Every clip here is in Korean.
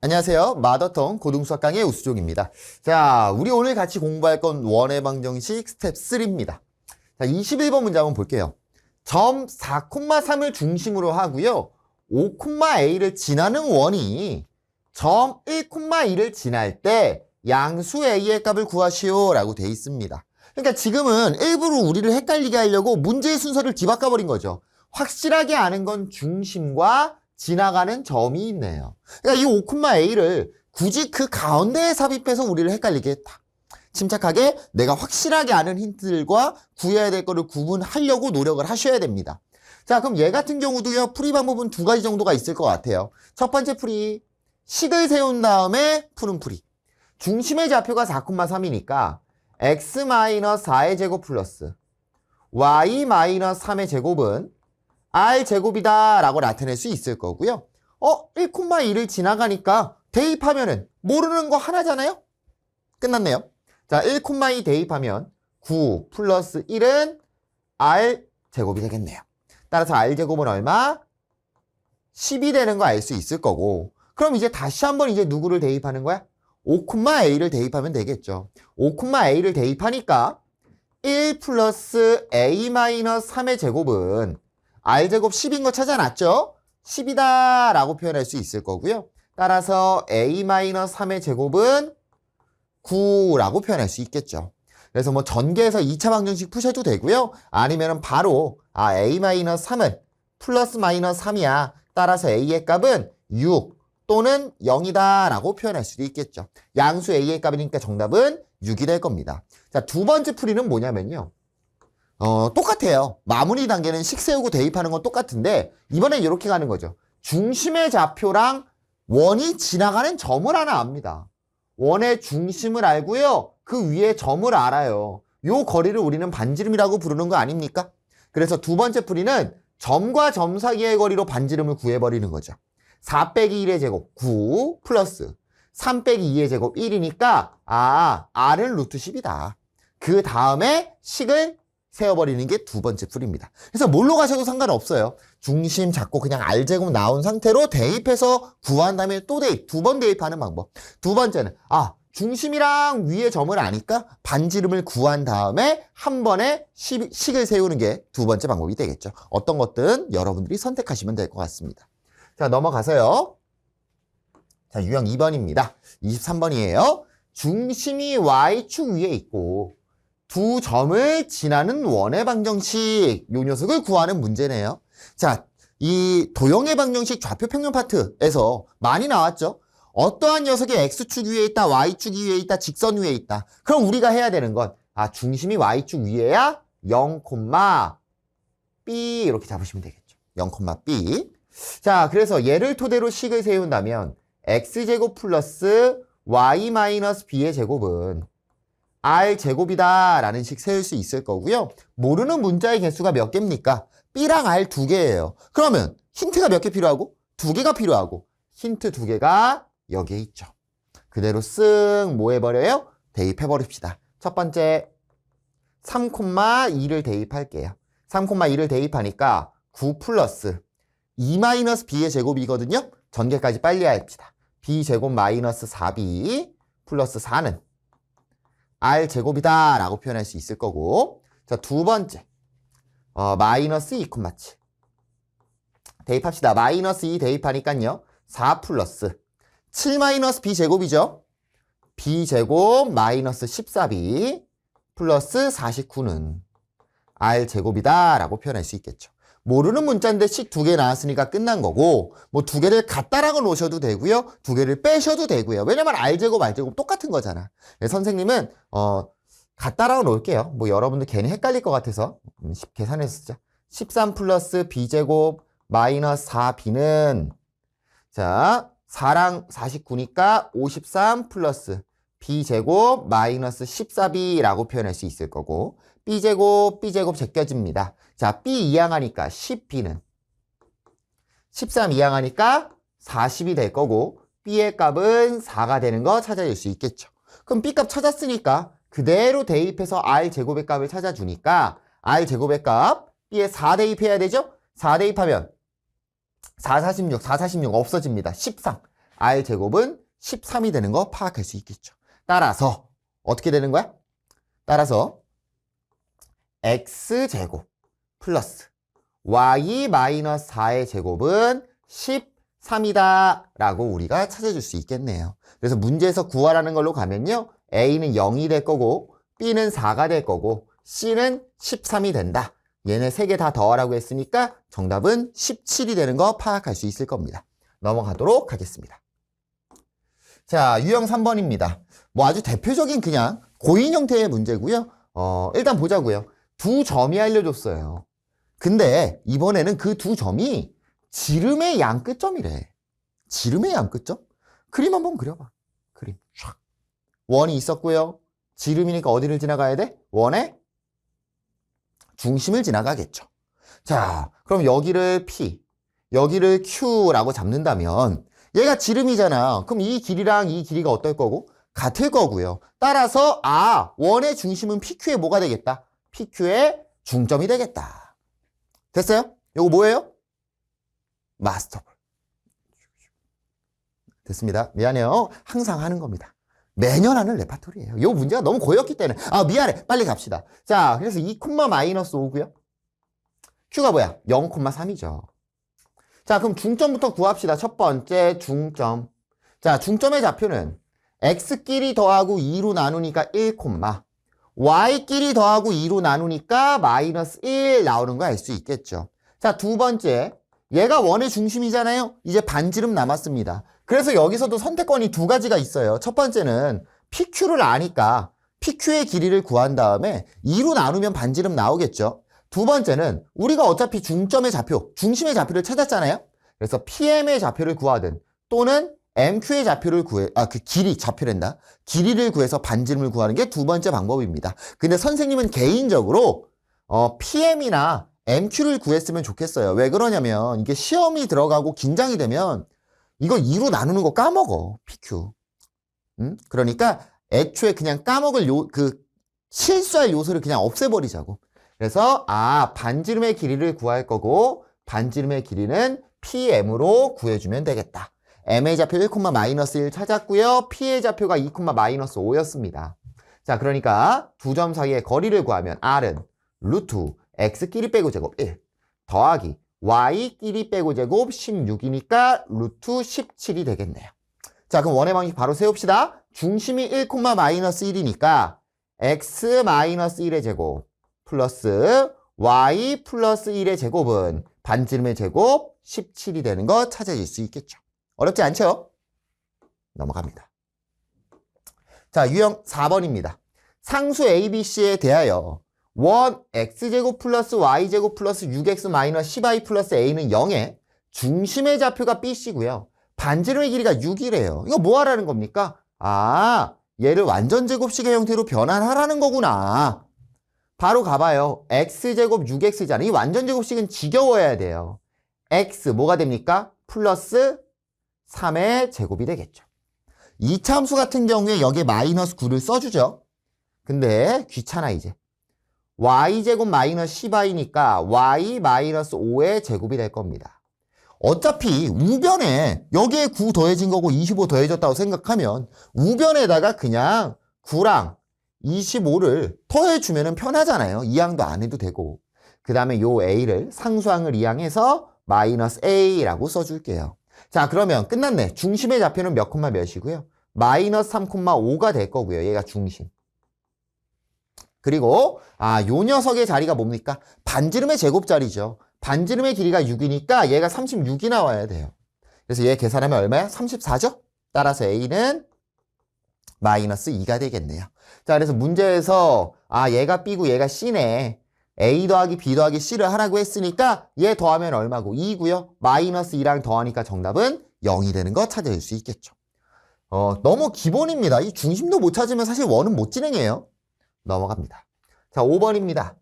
안녕하세요. 마더텅 고등수학 강의 우수종입니다. 자, 우리 오늘 같이 공부할 건 원의 방정식 스텝 3입니다. 자, 21번 문제 한번 볼게요. 점 4,3을 중심으로 하고요. 5,a를 지나는 원이 점 1,2를 지날 때 양수 a의 값을 구하시오 라고 돼 있습니다. 그러니까 지금은 일부러 우리를 헷갈리게 하려고 문제의 순서를 뒤바꿔버린 거죠. 확실하게 아는 건 중심과 지나가는 점이 있네요. 그러니까 이 5,a를 굳이 그 가운데에 삽입해서 우리를 헷갈리게 했다. 침착하게 내가 확실하게 아는 힌트들과 구해야 될 거를 구분하려고 노력을 하셔야 됩니다. 자, 그럼 얘 같은 경우도요, 풀이 방법은 두 가지 정도가 있을 것 같아요. 첫 번째 풀이, 식을 세운 다음에 푸는 풀이. 중심의 좌표가 4,3이니까 x-4의 제곱 플러스 y-3의 제곱은 r제곱이다 라고 나타낼 수 있을 거고요. 1,2를 지나가니까 대입하면은 모르는 거 하나잖아요? 끝났네요. 자, 1,2 대입하면 9 플러스 1은 r제곱이 되겠네요. 따라서 r제곱은 얼마? 10이 되는 거 알 수 있을 거고, 그럼 이제 다시 한번 이제 누구를 대입하는 거야? 5,a를 대입하면 되겠죠. 5,a를 대입하니까 1 플러스 a-3의 제곱은 r제곱 10인 거 찾아놨죠? 10이다 라고 표현할 수 있을 거고요. 따라서 a-3의 제곱은 9라고 표현할 수 있겠죠. 그래서 뭐 전개해서 2차 방정식 푸셔도 되고요. 아니면 바로 a-3은 플러스 마이너스 3이야. 따라서 a의 값은 6 또는 0이다 라고 표현할 수도 있겠죠. 양수 a의 값이니까 정답은 6이 될 겁니다. 자, 두 번째 풀이는 뭐냐면요. 똑같아요. 마무리 단계는 식 세우고 대입하는 건 똑같은데 이번엔 이렇게 가는 거죠. 중심의 좌표랑 원이 지나가는 점을 하나 압니다. 원의 중심을 알고요. 그 위에 점을 알아요. 요 거리를 우리는 반지름이라고 부르는 거 아닙니까? 그래서 두 번째 풀이는 점과 점 사이의 거리로 반지름을 구해버리는 거죠. 4 빼기 1의 제곱 9 플러스 3 빼기 2의 제곱 1이니까 r은 루트 10이다. 그 다음에 식을 세워버리는 게 두 번째 풀입니다. 그래서 뭘로 가셔도 상관없어요. 중심 잡고 그냥 r제곱 나온 상태로 대입해서 구한 다음에 또 대입, 두 번 대입하는 방법. 두 번째는 중심이랑 위에 점을 아니까 반지름을 구한 다음에 한 번에 식을 세우는 게 두 번째 방법이 되겠죠. 어떤 것든 여러분들이 선택하시면 될 것 같습니다. 자, 넘어가서요. 자, 유형 2번입니다. 23번이에요. 중심이 y축 위에 있고 두 점을 지나는 원의 방정식, 요 녀석을 구하는 문제네요. 자, 이 도형의 방정식 좌표 평면 파트에서 많이 나왔죠? 어떠한 녀석이 x축 위에 있다, y축 위에 있다, 직선 위에 있다. 그럼 우리가 해야 되는 건 중심이 y축 위에야 0, B 이렇게 잡으시면 되겠죠. 0, B. 자, 그래서 얘를 토대로 식을 세운다면 x제곱 플러스 y-b의 제곱은 r제곱이다 라는 식 세울 수 있을 거고요. 모르는 문자의 개수가 몇 개입니까? b랑 r 두 개예요. 그러면 힌트가 몇 개 필요하고? 두 개가 필요하고, 힌트 두 개가 여기에 있죠. 그대로 쓱 뭐 해버려요? 대입해버립시다. 첫 번째 3,2를 대입할게요. 3,2를 대입하니까 9 플러스 2-b의 제곱이거든요. 전개까지 빨리 합시다. b제곱 마이너스 4b 플러스 4는 r제곱이다 라고 표현할 수 있을 거고, 자, 두 번째 마이너스 2,7 대입합시다. 마이너스 2 대입하니까요 4 플러스 7 마이너스 b제곱이죠. b제곱 마이너스 14b 플러스 49는 r제곱이다 라고 표현할 수 있겠죠. 모르는 문자인데 식 두 개 나왔으니까 끝난 거고, 뭐 두 개를 갖다라고 놓으셔도 되고요, 두 개를 빼셔도 되고요. 왜냐면 r제곱, r제곱 똑같은 거잖아. 네, 선생님은 갖다라고 놓을게요. 뭐 여러분들 괜히 헷갈릴 것 같아서 계산해서 쓰자. 13 플러스 b제곱 마이너스 4b는, 자, 4랑 49니까 53 플러스 b제곱 마이너스 14b라고 표현할 수 있을 거고, b제곱 제껴집니다. 자, b 이항하니까 10b는 13 이항하니까 40이 될 거고, b의 값은 4가 되는 거 찾아낼 수 있겠죠. 그럼 b 값 찾았으니까 그대로 대입해서 r제곱의 값을 찾아주니까 r제곱의 값 b에 4 대입해야 되죠? 4 대입하면 4, 46 없어집니다. 13. r제곱은 13이 되는 거 파악할 수 있겠죠. 따라서 어떻게 되는 거야? 따라서 x제곱 플러스 y-4의 제곱은 13이다 라고 우리가 찾아줄 수 있겠네요. 그래서 문제에서 구하라는 걸로 가면요, a는 0이 될 거고 b는 4가 될 거고 c는 13이 된다. 얘네 3개 다 더하라고 했으니까 정답은 17이 되는 거 파악할 수 있을 겁니다. 넘어가도록 하겠습니다. 자, 유형 3번입니다. 뭐 아주 대표적인 그냥 고인 형태의 문제고요. 일단 보자고요. 두 점이 알려줬어요. 근데 이번에는 그 두 점이 지름의 양 끝점이래. 지름의 양 끝점? 그림 한번 그려봐. 그림 촥. 원이 있었고요. 지름이니까 어디를 지나가야 돼? 원의 중심을 지나가겠죠. 자, 그럼 여기를 P, 여기를 Q라고 잡는다면 얘가 지름이잖아. 그럼 이 길이랑 이 길이가 어떨 거고? 같을 거고요. 따라서 원의 중심은 PQ의 뭐가 되겠다? PQ의 중점이 되겠다. 됐어요? 이거 뭐예요? 마스터볼. 됐습니다. 미안해요. 항상 하는 겁니다. 매년 하는 레파토리예요. 이 문제가 너무 고였기 때문에. 미안해. 빨리 갑시다. 자, 그래서 2,-5고요. Q가 뭐야? 0,3이죠. 자, 그럼 중점부터 구합시다. 첫 번째 중점. 자, 중점의 좌표는 x끼리 더하고 2로 나누니까 1, y끼리 더하고 2로 나누니까 마이너스 1 나오는 거 알 수 있겠죠. 자, 두 번째. 얘가 원의 중심이잖아요. 이제 반지름 남았습니다. 그래서 여기서도 선택권이 두 가지가 있어요. 첫 번째는 PQ를 아니까 PQ의 길이를 구한 다음에 2로 나누면 반지름 나오겠죠. 두 번째는 우리가 어차피 중점의 좌표, 중심의 좌표를 찾았잖아요. 그래서 PM의 좌표를 구하든 또는 MQ의 좌표를 그 길이, 좌표란다. 길이를 구해서 반지름을 구하는 게 두 번째 방법입니다. 근데 선생님은 개인적으로 PM이나 MQ를 구했으면 좋겠어요. 왜 그러냐면 이게 시험이 들어가고 긴장이 되면 이거 2로 나누는 거 까먹어. PQ. 그러니까 애초에 그냥 까먹을 실수할 요소를 그냥 없애버리자고. 그래서 반지름의 길이를 구할 거고 반지름의 길이는 PM으로 구해주면 되겠다. M의 좌표 1,-1 찾았고요. P의 좌표가 2,-5였습니다. 자, 그러니까 두 점 사이의 거리를 구하면 R은 루트 X끼리 빼고 제곱 1 더하기 Y끼리 빼고 제곱 16이니까 루트 17이 되겠네요. 자, 그럼 원의 방식 바로 세웁시다. 중심이 1,-1이니까 X-1의 제곱 플러스 Y 플러스 1의 제곱은 반지름의 제곱 17이 되는 거 찾아질 수 있겠죠. 어렵지 않죠? 넘어갑니다. 자, 유형 4번입니다. 상수 ABC에 대하여 원 X제곱 플러스 Y제곱 플러스 6X 마이너스 10Y 플러스 A는 0에 중심의 좌표가 BC고요. 반지름의 길이가 6이래요. 이거 뭐 하라는 겁니까? 얘를 완전 제곱식의 형태로 변환하라는 거구나. 바로 가봐요. X제곱 6X잖아. 이 완전 제곱식은 지겨워야 돼요. X 뭐가 됩니까? 플러스 3의 제곱이 되겠죠. 이차함수 같은 경우에 여기에 마이너스 9를 써주죠. 근데 귀찮아 이제. y제곱 마이너스 10y니까 y 마이너스 5의 제곱이 될 겁니다. 어차피 우변에 여기에 9 더해진 거고 25 더해졌다고 생각하면 우변에다가 그냥 9랑 25를 더해주면 편하잖아요. 이항도 안 해도 되고. 그 다음에 요 a를 상수항을 이항해서 마이너스 a라고 써줄게요. 자, 그러면 끝났네. 중심의 좌표는 몇 콤마 몇이고요? 마이너스 3,5가 될 거고요. 얘가 중심. 그리고 요 녀석의 자리가 뭡니까? 반지름의 제곱자리죠. 반지름의 길이가 6이니까 얘가 36이 나와야 돼요. 그래서 얘 계산하면 얼마야? 34죠? 따라서 A는 마이너스 2가 되겠네요. 자, 그래서 문제에서 얘가 B고 얘가 C네. A 더하기 B 더하기 C를 하라고 했으니까 얘 더하면 얼마고? 2고요. 마이너스 2랑 더하니까 정답은 0이 되는 거 찾아낼 수 있겠죠. 너무 기본입니다. 이 중심도 못 찾으면 사실 원은 못 진행해요. 넘어갑니다. 자, 5번입니다.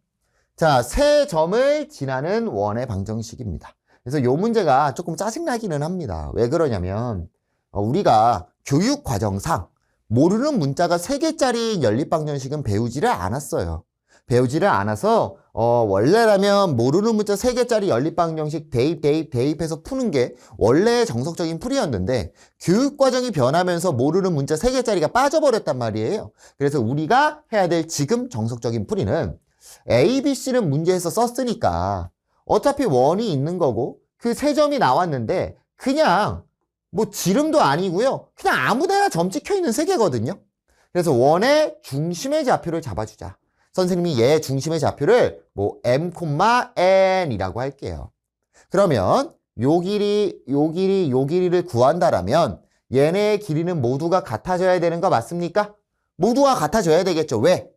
자, 세 점을 지나는 원의 방정식입니다. 그래서 요 문제가 조금 짜증나기는 합니다. 왜 그러냐면 우리가 교육 과정상 모르는 문자가 3개짜리 연립방정식은 배우지를 않았어요. 배우지를 않아서 원래라면 모르는 문자 3개짜리 연립방정식 대입해서 푸는 게 원래의 정석적인 풀이였는데 교육과정이 변하면서 모르는 문자 3개짜리가 빠져버렸단 말이에요. 그래서 우리가 해야 될 지금 정석적인 풀이는 A, B, C는 문제에서 썼으니까 어차피 원이 있는 거고 그 3점이 나왔는데 그냥 뭐 지름도 아니고요. 그냥 아무데나 점 찍혀 있는 3개거든요. 그래서 원의 중심의 좌표를 잡아주자. 선생님이 얘 중심의 좌표를 뭐 m, n이라고 할게요. 그러면 요 길이를 구한다라면 얘네의 길이는 모두가 같아져야 되는 거 맞습니까? 모두가 같아져야 되겠죠. 왜?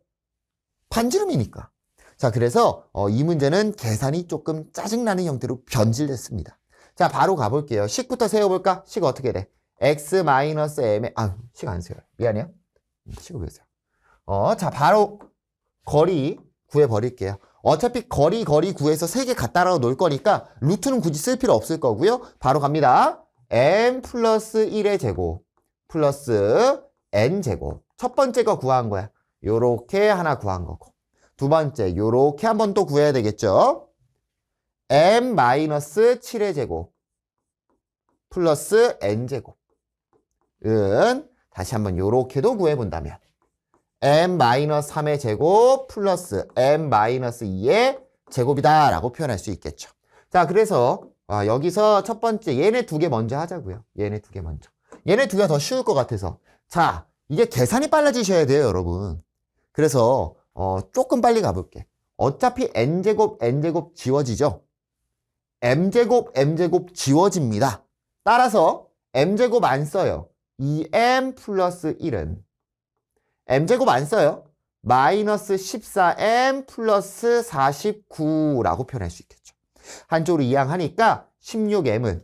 반지름이니까. 자, 그래서 이 문제는 계산이 조금 짜증나는 형태로 변질됐습니다. 자, 바로 가볼게요. 식부터 세워볼까? 식 어떻게 돼? x-m에 식 안 세워요. 미안해요. 식을 왜 세워? 자, 바로 거리 구해버릴게요. 어차피 거리 구해서 3개 갖다라고 놓을 거니까 루트는 굳이 쓸 필요 없을 거고요. 바로 갑니다. m 플러스 1의 제곱 플러스 n 제곱. 첫 번째 거 구한 거야. 요렇게 하나 구한 거고. 두 번째 요렇게 한 번 또 구해야 되겠죠. m 마이너스 7의 제곱 플러스 n 제곱. 다시 한번 요렇게도 구해본다면 m-3의 제곱 플러스 m-2의 제곱이다 라고 표현할 수 있겠죠. 자, 그래서 여기서 첫 번째 얘네 2개 먼저 하자고요. 얘네 2개 먼저. 얘네 2개가 더 쉬울 것 같아서. 자, 이게 계산이 빨라지셔야 돼요, 여러분. 그래서 조금 빨리 가볼게. 어차피 n제곱 지워지죠. m제곱 지워집니다. 따라서 m제곱 안 써요. 2m 플러스 1은 m제곱 안 써요. 마이너스 14m 플러스 49라고 표현할 수 있겠죠. 한쪽으로 이항하니까 16m은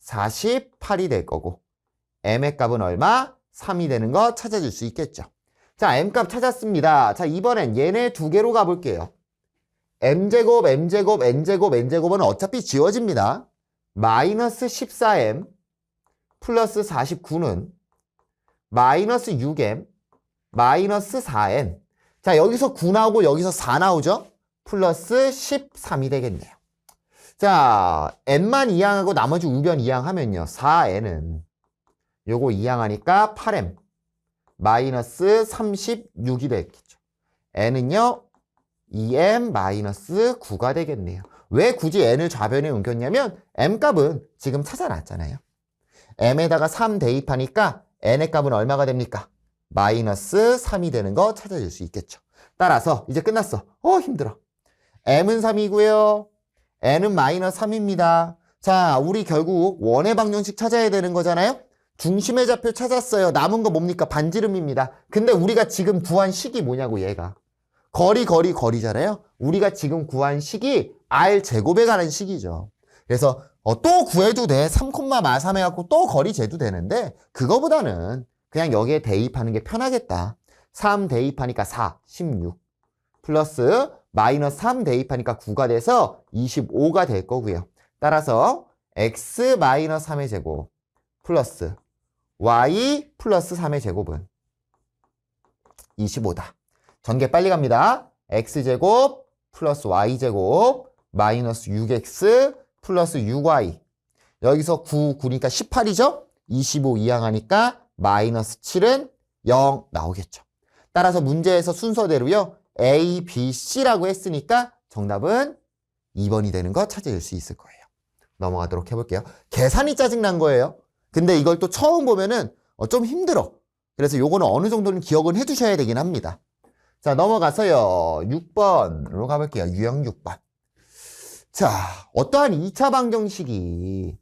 48이 될 거고 m의 값은 얼마? 3이 되는 거 찾아줄 수 있겠죠. 자, m값 찾았습니다. 자, 이번엔 얘네 2개로 가볼게요. m제곱, n제곱은 어차피 지워집니다. 마이너스 14m 플러스 49는 마이너스 6m 마이너스 4n. 자, 여기서 9 나오고 여기서 4 나오죠? 플러스 13이 되겠네요. 자, n만 이항하고 나머지 우변 이항하면요. 4n은 요거 이항하니까 8m 마이너스 36이 되겠죠. n은요. 2m 마이너스 9가 되겠네요. 왜 굳이 n을 좌변에 옮겼냐면 m값은 지금 찾아놨잖아요. m에다가 3 대입하니까 n의 값은 얼마가 됩니까? 마이너스 3이 되는 거 찾아줄 수 있겠죠. 따라서 이제 끝났어. 힘들어. m은 3이고요. n은 마이너스 3입니다. 자, 우리 결국 원의 방정식 찾아야 되는 거잖아요. 중심의 좌표 찾았어요. 남은 거 뭡니까? 반지름입니다. 근데 우리가 지금 구한 식이 뭐냐고, 얘가. 거리잖아요. 우리가 지금 구한 식이 r제곱에 관한 식이죠. 그래서 또 구해도 돼. 3,3 해갖고 또 거리 재도 되는데 그거보다는 그냥 여기에 대입하는 게 편하겠다. 3 대입하니까 4, 16 플러스 마이너스 3 대입하니까 9가 돼서 25가 될 거고요. 따라서 x 마이너스 3의 제곱 플러스 y 플러스 3의 제곱은 25다. 전개 빨리 갑니다. x제곱 플러스 y제곱 마이너스 6x 플러스 6y. 여기서 9니까 18이죠? 25 이항하니까 마이너스 7은 0 나오겠죠. 따라서 문제에서 순서대로요. A, B, C라고 했으니까 정답은 2번이 되는 거 찾아낼 수 있을 거예요. 넘어가도록 해볼게요. 계산이 짜증난 거예요. 근데 이걸 또 처음 보면은 좀 힘들어. 그래서 요거는 어느 정도는 기억은 해두셔야 되긴 합니다. 자, 넘어가서요. 6번으로 가볼게요. 유형 6번. 자, 어떠한 2차 방정식이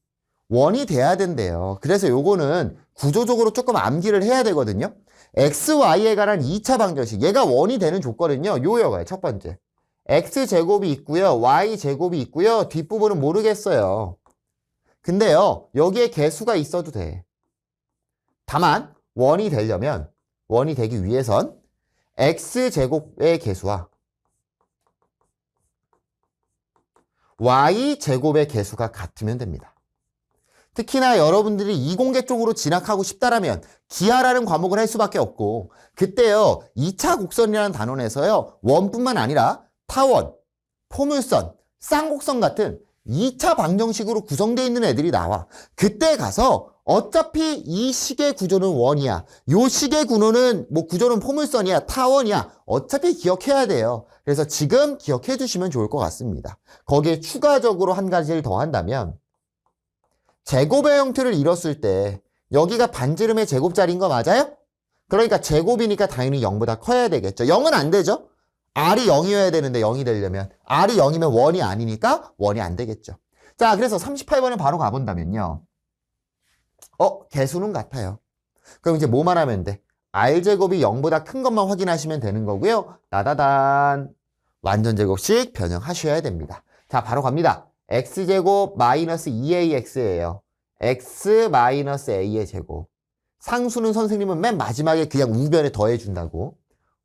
원이 돼야 된대요. 그래서 요거는 구조적으로 조금 암기를 해야 되거든요. x, y에 관한 2차 방정식. 얘가 원이 되는 조건은요. 요거예요. 첫 번째. x제곱이 있고요. y제곱이 있고요. 뒷부분은 모르겠어요. 근데요. 여기에 개수가 있어도 돼. 다만 원이 되려면, 원이 되기 위해선 x제곱의 개수와 y제곱의 개수가 같으면 됩니다. 특히나 여러분들이 이공계 쪽으로 진학하고 싶다라면 기하라는 과목을 할 수밖에 없고 그때요 2차 곡선이라는 단원에서요 원뿐만 아니라 타원, 포물선, 쌍곡선 같은 2차 방정식으로 구성되어 있는 애들이 나와. 그때 가서 어차피 이 식의 구조는 원이야. 요 식의 구조는 구조는 포물선이야, 타원이야. 어차피 기억해야 돼요. 그래서 지금 기억해 두시면 좋을 것 같습니다. 거기에 추가적으로 한 가지를 더 한다면 제곱의 형태를 이뤘을 때 여기가 반지름의 제곱자리인 거 맞아요? 그러니까 제곱이니까 당연히 0보다 커야 되겠죠. 0은 안 되죠. R이 0이어야 되는데 0이 되려면 R이 0이면 원이 아니니까 원이 안 되겠죠. 자, 그래서 38번을 바로 가본다면요. 개수는 같아요. 그럼 이제 뭐만 하면 돼? R제곱이 0보다 큰 것만 확인하시면 되는 거고요. 따다단 완전제곱식 변형하셔야 됩니다. 자, 바로 갑니다. X제곱 마이너스 2AX예요. X 마이너스 A의 제곱. 상수는 선생님은 맨 마지막에 그냥 우변에 더해준다고.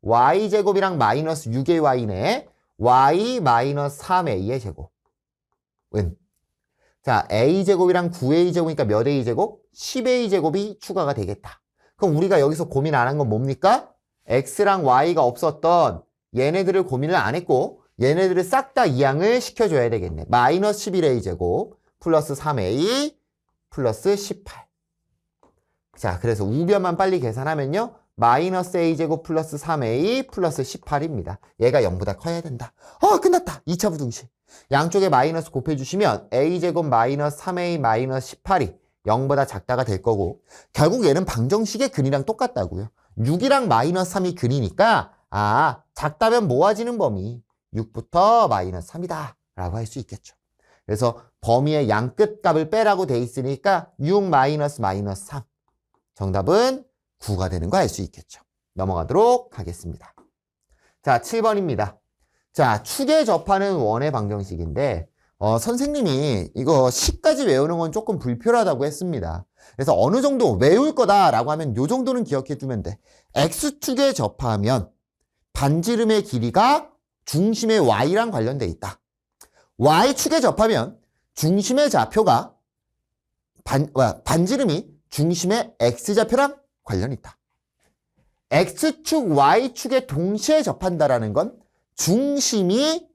Y제곱이랑 마이너스 6AY네. Y 마이너스 3A의 제곱. 은. 자, A제곱이랑 9A제곱이니까 몇 A제곱? 10A제곱이 추가가 되겠다. 그럼 우리가 여기서 고민 안 한 건 뭡니까? X랑 Y가 없었던 얘네들을 고민을 안 했고 얘네들을 싹 다 이항을 시켜줘야 되겠네. 마이너스 11A제곱 플러스 3A 플러스 18. 자, 그래서 우변만 빨리 계산하면요. 마이너스 A제곱 플러스 3A 플러스 18입니다. 얘가 0보다 커야 된다. 끝났다. 2차 부등식. 양쪽에 마이너스 곱해주시면 A제곱 마이너스 3A 마이너스 18이 0보다 작다가 될 거고 결국 얘는 방정식의 근이랑 똑같다고요. 6이랑 마이너스 3이 근이니까 작다면 모아지는 범위 6부터 마이너스 3이다 라고 할 수 있겠죠. 그래서 범위의 양 끝값을 빼라고 돼 있으니까 6 마이너스 마이너스 3 정답은 9가 되는 거 알 수 있겠죠. 넘어가도록 하겠습니다. 자, 7번입니다. 자, 축에 접하는 원의 방정식인데 선생님이 이거 식까지 외우는 건 조금 불필요하다고 했습니다. 그래서 어느 정도 외울 거다라고 하면 요 정도는 기억해 두면 돼. X축에 접하면 반지름의 길이가 중심의 Y랑 관련돼 있다. Y축에 접하면 중심의 좌표가 반지름이 중심의 X좌표랑 관련이 있다. X축, Y축에 동시에 접한다라는 건 중심의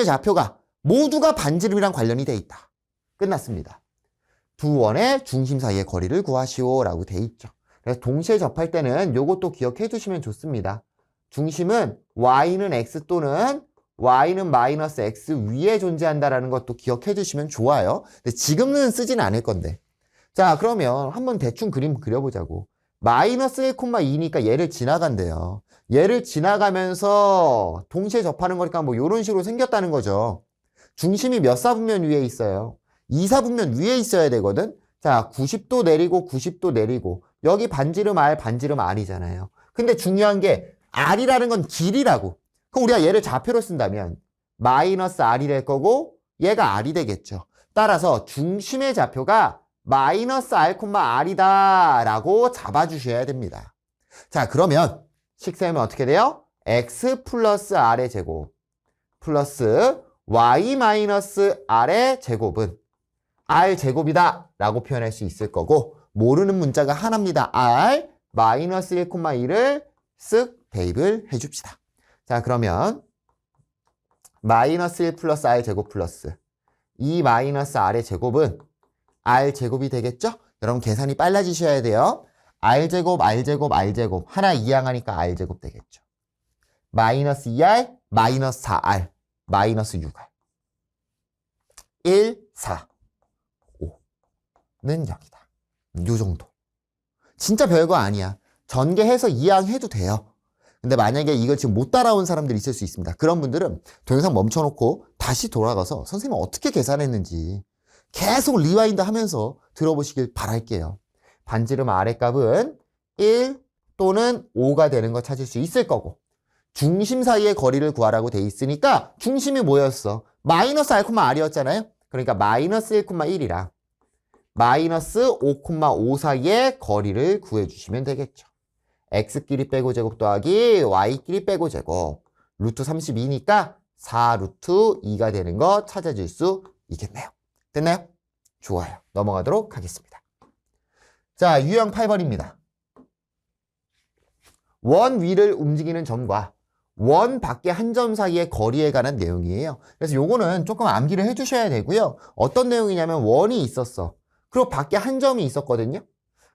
좌표가 모두가 반지름이랑 관련이 돼 있다. 끝났습니다. 두 원의 중심 사이의 거리를 구하시오 라고 돼 있죠. 그래서 동시에 접할 때는 요것도 기억해 두시면 좋습니다. 중심은 Y는 X 또는 Y는 마이너스 X 위에 존재한다라는 것도 기억해 두시면 좋아요. 근데 지금은 쓰진 않을 건데. 자, 그러면 한번 대충 그림 그려보자고. 마이너스 1,2니까 얘를 지나간대요. 얘를 지나가면서 동시에 접하는 거니까 이런 식으로 생겼다는 거죠. 중심이 몇 사분면 위에 있어요? 2사분면 위에 있어야 되거든. 자, 90도 내리고 90도 내리고 여기 반지름 R, 반지름 R이잖아요. 근데 중요한 게 R이라는 건 길이라고. 그럼 우리가 얘를 좌표로 쓴다면 마이너스 R이 될 거고 얘가 R이 되겠죠. 따라서 중심의 좌표가 마이너스 R, R이다 라고 잡아주셔야 됩니다. 자, 그러면 식세우면 어떻게 돼요? X 플러스 R의 제곱 플러스 Y 마이너스 R의 제곱은 R 제곱이다 라고 표현할 수 있을 거고 모르는 문자가 하나입니다. R 마이너스 1,2를 쓱 대입을 해줍시다. 자, 그러면 마이너스 1 플러스 R 제곱 플러스 2 마이너스 R의 제곱은 R 제곱이 되겠죠? 여러분 계산이 빨라지셔야 돼요. R 제곱, R 제곱, R 제곱 하나 이항하니까 R 제곱 되겠죠. 마이너스 2R, 마이너스 4R, 마이너스 6R 1, 4, 5는 0이다. 요 정도. 진짜 별거 아니야. 전개해서 이항해도 돼요. 근데 만약에 이걸 지금 못 따라온 사람들이 있을 수 있습니다. 그런 분들은 동영상 멈춰놓고 다시 돌아가서 선생님은 어떻게 계산했는지 계속 리와인드 하면서 들어보시길 바랄게요. 반지름 R의 값은 1 또는 5가 되는 거 찾을 수 있을 거고 중심 사이의 거리를 구하라고 돼 있으니까 중심이 뭐였어? 마이너스 R, R이었잖아요. 그러니까 마이너스 1,1이랑 마이너스 5,5 사이의 거리를 구해주시면 되겠죠. X끼리 빼고 제곱 더하기 Y끼리 빼고 제곱 루트 32니까 4 루트 2가 되는 거 찾아줄 수 있겠네요. 됐나요? 좋아요. 넘어가도록 하겠습니다. 자, 유형 8번입니다. 원 위를 움직이는 점과 원 밖의 한 점 사이의 거리에 관한 내용이에요. 그래서 요거는 조금 암기를 해주셔야 되고요. 어떤 내용이냐면 원이 있었어. 그리고 밖에 한 점이 있었거든요.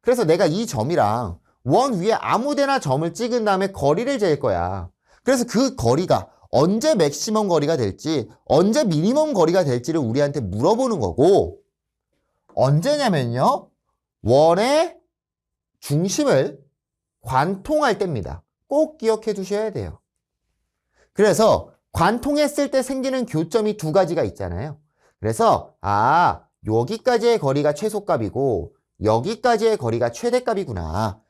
그래서 내가 이 점이랑 원 위에 아무 데나 점을 찍은 다음에 거리를 잴 거야. 그래서 그 거리가 언제 맥시멈 거리가 될지 언제 미니멈 거리가 될지를 우리한테 물어보는 거고, 언제냐면요, 원의 중심을 관통할 때입니다. 꼭 기억해 두셔야 돼요. 그래서 관통했을 때 생기는 교점이 두 가지가 있잖아요. 그래서 여기까지의 거리가 최소값이고 여기까지의 거리가 최대값이구나.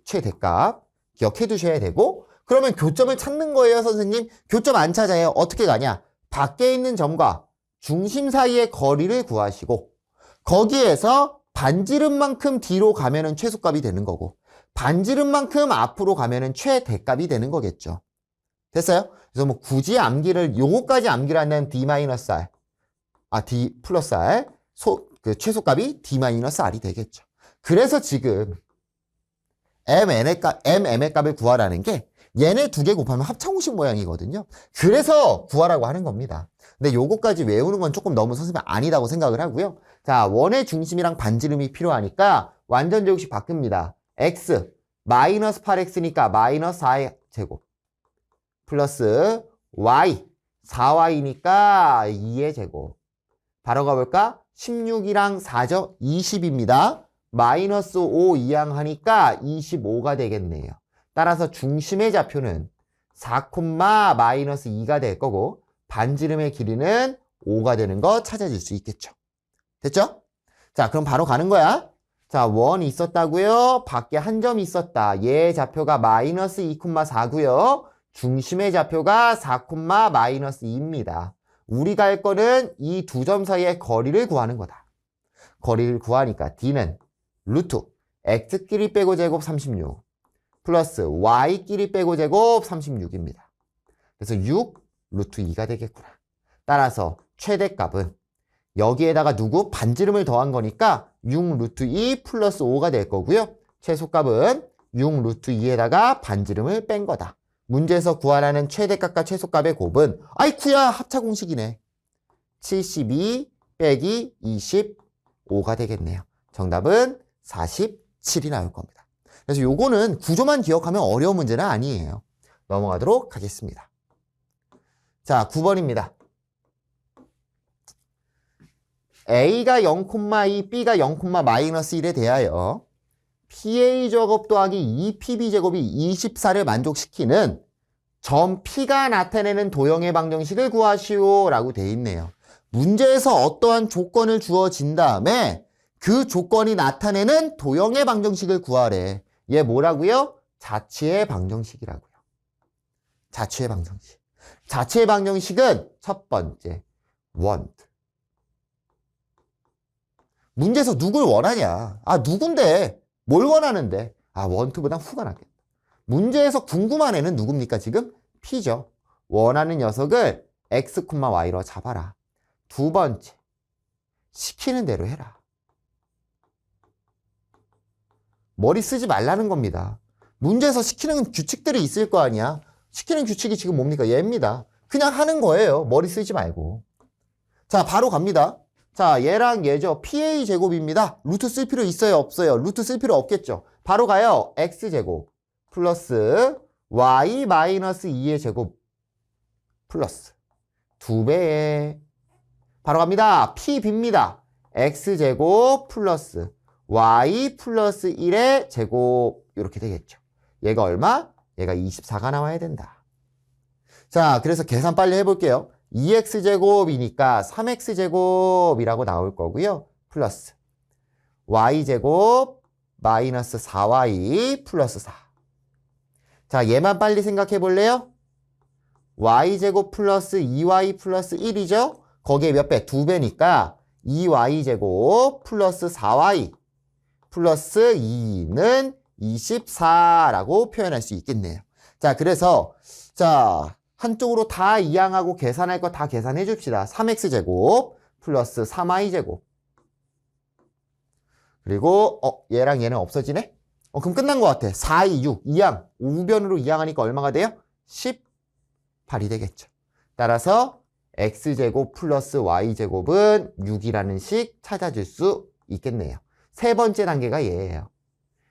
최대값 기억해 두셔야 되고, 그러면 교점을 찾는 거예요. 선생님, 교점 안 찾아요. 어떻게 가냐? 밖에 있는 점과 중심 사이의 거리를 구하시고, 거기에서 반지름만큼 뒤로 가면은 최소값이 되는 거고, 반지름만큼 앞으로 가면은 최대값이 되는 거겠죠. 됐어요? 그래서 뭐 굳이 암기를, 요거까지 암기를 한다면 D-R, D 플러스 R, 그 최소값이 D-R이 되겠죠. 그래서 지금 MN의 값을 구하라는 게 얘네 두 개 곱하면 합창공식 모양이거든요. 그래서 구하라고 하는 겁니다. 근데 요거까지 외우는 건 조금 너무 선생님 아니다고 생각을 하고요. 자, 원의 중심이랑 반지름이 필요하니까 완전 제곱식 바뀝니다. x 마이너스 8x니까 마이너스 4의 제곱 플러스 y 4y니까 2의 제곱. 바로 가볼까? 16이랑 4죠? 20입니다. 마이너스 5 이항하니까 25가 되겠네요. 따라서 중심의 좌표는 4, 마이너스 2가 될 거고, 반지름의 길이는 5가 되는 거 찾아줄 수 있겠죠. 됐죠? 자, 그럼 바로 가는 거야. 자, 원 있었다고요? 밖에 한 점 있었다. 얘의 좌표가 마이너스 2,4고요. 중심의 좌표가 4, 마이너스 2입니다. 우리가 할 거는 이 두 점 사이의 거리를 구하는 거다. 거리를 구하니까 D는 루트 X끼리 빼고 제곱 36 플러스 Y끼리 빼고 제곱 36입니다. 그래서 6 루트 2가 되겠구나. 따라서 최대값은 여기에다가 누구? 반지름을 더한 거니까 6 루트 2 플러스 5가 될 거고요. 최소값은 6 루트 2에다가 반지름을 뺀 거다. 문제에서 구하라는 최대값과 최소값의 곱은 아이쿠야 합차공식이네. 72 빼기 25가 되겠네요. 정답은 47이 나올 겁니다. 그래서 요거는 구조만 기억하면 어려운 문제는 아니에요. 넘어가도록 하겠습니다. 자, 9번입니다. A가 0,2, B가 0,-1에 대하여 PA 제곱 더하기 2PB 제곱이 24를 만족시키는 점 P가 나타내는 도형의 방정식을 구하시오 라고 돼 있네요. 문제에서 어떠한 조건을 주어진 다음에 그 조건이 나타내는 도형의 방정식을 구하래. 얘 뭐라고요? 자취의 방정식이라고요. 자취의 방정식. 자취의 방정식은 첫 번째, want. 문제에서 누굴 원하냐? 누군데? 뭘 원하는데? want보다 who가 낫겠다. 문제에서 궁금한 애는 누굽니까 지금? P죠. 원하는 녀석을 x, y로 잡아라. 두 번째, 시키는 대로 해라. 머리 쓰지 말라는 겁니다. 문제에서 시키는 규칙들이 있을 거 아니야. 시키는 규칙이 지금 뭡니까? 얘입니다. 그냥 하는 거예요. 머리 쓰지 말고. 자, 바로 갑니다. 자, 얘랑 얘죠. PA 제곱입니다. 루트 쓸 필요 있어요? 없어요? 루트 쓸 필요 없겠죠. 바로 가요. X제곱 플러스 Y 마이너스 2의 제곱 플러스 2배에 바로 갑니다. PB입니다. X제곱 플러스 Y 플러스 1의 제곱 이렇게 되겠죠. 얘가 얼마? 얘가 24가 나와야 된다. 자, 그래서 계산 빨리 해볼게요. 2x제곱이니까 3x제곱이라고 나올 거고요. 플러스 y제곱 마이너스 4y 플러스 4. 자, 얘만 빨리 생각해 볼래요? y제곱 플러스 2y 플러스 1이죠? 거기에 몇 배? 2배니까 2y제곱 플러스 4y 플러스 2는 24라고 표현할 수 있겠네요. 자, 그래서 자, 한쪽으로 다 이항하고 계산할 거 다 계산해 줍시다. 3x제곱 플러스 3y제곱 그리고 얘랑 얘는 없어지네? 그럼 끝난 것 같아. 4, 2, 6, 2항. 우변으로 2항하니까 얼마가 돼요? 18이 되겠죠. 따라서 x제곱 플러스 y제곱은 6이라는 식 찾아줄 수 있겠네요. 세 번째 단계가 얘예요.